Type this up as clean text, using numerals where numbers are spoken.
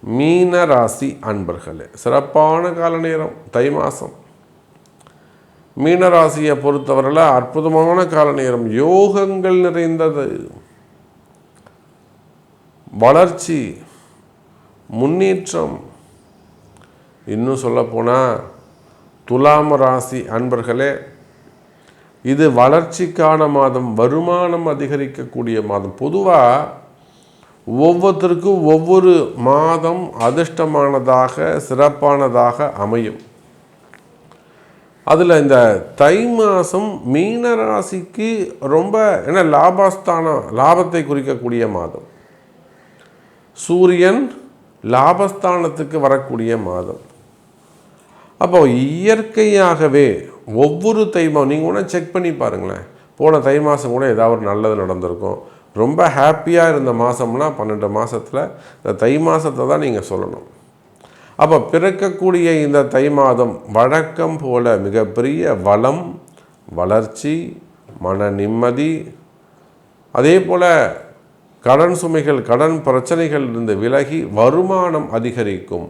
மீன ராசி அன்பர்களே, சிறப்பான கால நேரம் தை மாதம். மீனராசியை பொறுத்தவரையில் அற்புதமான கால நேரம், யோகங்கள் நிறைந்தது, வளர்ச்சி, முன்னேற்றம். இன்னும் சொல்லப்போனால் துலாம் ராசி அன்பர்களே, இது வளர்ச்சிக்கான மாதம், வருமானம் அதிகரிக்கக்கூடிய மாதம். பொதுவாக ஒவ்வொருத்தருக்கும் ஒவ்வொரு மாதம் அதிர்ஷ்டமானதாக சிறப்பானதாக அமையும். அதில் இந்த தை மாதம் மீனராசிக்கு ரொம்ப லாபத்தை குறிக்கக்கூடிய மாதம். சூரியன் லாபஸ்தானத்துக்கு வரக்கூடிய மாதம். அப்போ இயற்கையாகவே ஒவ்வொரு தை மாதம் நீங்கள் கூட செக் பண்ணி பாருங்களேன். போன தை மாதம் கூட ஏதாவது ஒரு நல்லது நடந்திருக்கும். ரொம்ப ஹாப்பியாக இருந்த மாதம்னா 12 மாதத்தில் இந்த தை மாதத்தை தான் நீங்கள் சொல்லணும். அப்போ பிறக்கக்கூடிய இந்த தை மாதம் வழக்கம் போல் மிகப்பெரிய வளம், வளர்ச்சி, மன நிம்மதி, அதே போல் கடன் சுமைகள், கடன் பிரச்சனைகள் இருந்து விலகி வருமானம் அதிகரிக்கும்.